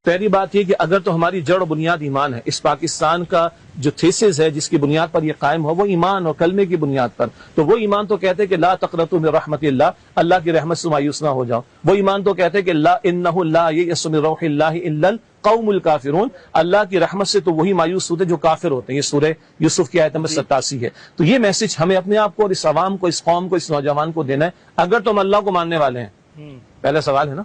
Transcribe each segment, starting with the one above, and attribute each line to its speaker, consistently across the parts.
Speaker 1: پہلی بات یہ کہ اگر تو ہماری جڑ و بنیاد ایمان ہے، اس پاکستان کا جو تھیسس ہے جس کی بنیاد پر یہ قائم ہو وہ ایمان اور کلمے کی بنیاد پر، تو وہ ایمان تو کہتے کہ لا تقنطوا من رحمت اللہ، اللہ کی رحمت سے مایوس نہ ہو جاؤ. وہ ایمان تو کہتے کہ لا انہ لا یئس من روح اللہ الا القوم الکافرون، اللہ کی رحمت سے تو وہی مایوس ہوتے جو کافر ہوتے ہیں. یہ سورہ یوسف کی آیت نمبر 87 ہے. تو یہ میسج ہمیں اپنے آپ کو اور اس عوام کو، اس قوم کو، اس نوجوان کو دینا ہے. اگر تم اللہ کو ماننے والے ہیں، پہلا سوال ہے نا،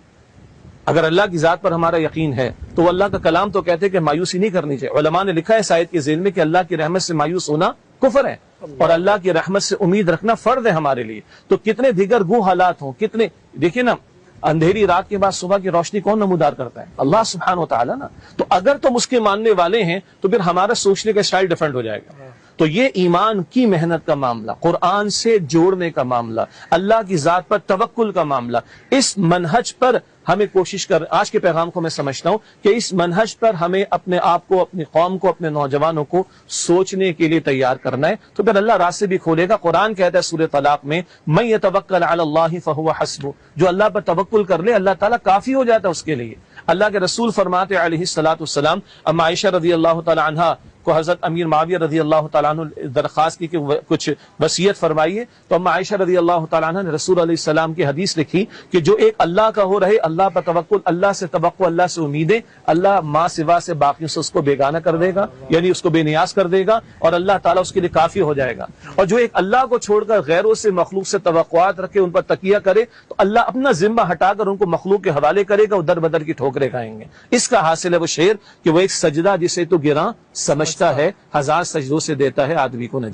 Speaker 1: اگر اللہ کی ذات پر ہمارا یقین ہے تو وہ اللہ کا کلام تو کہتے ہیں کہ مایوسی نہیں کرنی چاہیے. علماء نے لکھا ہے اس آیت کے ذیل میں کہ اللہ کی رحمت سے مایوس ہونا کفر ہے اور اللہ کی رحمت سے امید رکھنا فرض ہے ہمارے لیے. تو کتنے دیگر گو حالات ہوں، کتنے دیکھیں نا، اندھیری رات کے بعد صبح کی روشنی کون نمودار کرتا ہے؟ اللہ سبحانہ و تعالیٰ نا. تو اگر تم اس کے ماننے والے ہیں تو پھر ہمارا سوچنے کا اسٹائل ڈیفرنٹ ہو جائے گا. تو یہ ایمان کی محنت کا معاملہ، قرآن سے جوڑنے کا معاملہ، اللہ کی ذات پر توکل کا معاملہ، اس منہج پر ہمیں کوشش کر، آج کے پیغام کو میں سمجھتا ہوں کہ اس منہج پر ہمیں اپنے آپ کو، اپنی قوم کو، اپنے نوجوانوں کو سوچنے کے لیے تیار کرنا ہے. تو پھر اللہ راستے بھی کھولے گا. قرآن کہتا ہے سورہ طلاق میں من یتوکل علی اللہ فہو حسبہ، جو اللہ پر توکل کر لے اللہ تعالیٰ کافی ہو جاتا ہے اس کے لیے. اللہ کے رسول فرماتے علیہ الصلوۃ والسلام، اما عائشہ رضی اللہ تعالی عنہا کو حضرت امیر معاویہ رضی اللہ تعالیٰ عنہ درخواست کی کہ کچھ وصیت فرمائیے، تو اما عائشہ رضی اللہ تعالیٰ عنہ نے رسول علیہ السلام کی حدیث لکھی کہ جو ایک اللہ کا ہو رہے، اللہ پر توکل، اللہ سے توقع، اللہ سے امیدیں، اللہ ماں سوا سے باقیوں سے اس کو بیگانہ کر دے گا، یعنی اس کو بے نیاز کر دے گا اور اللہ تعالیٰ اس کے لیے کافی ہو جائے گا. اور جو ایک اللہ کو چھوڑ کر غیروں سے، مخلوق سے توقعات رکھے، ان پر تکیہ کرے، تو اللہ اپنا ذمہ ہٹا کر ان کو مخلوق کے حوالے کرے گا، در بدر کی ٹھوکریں کھائیں گے. اس کا حاصل ہے وہ شعر کہ وہ ایک سجدہ جسے تو گراں سمجھتا ہے، ہزار سجدوں سے دیتا ہے آدمی کو نجات.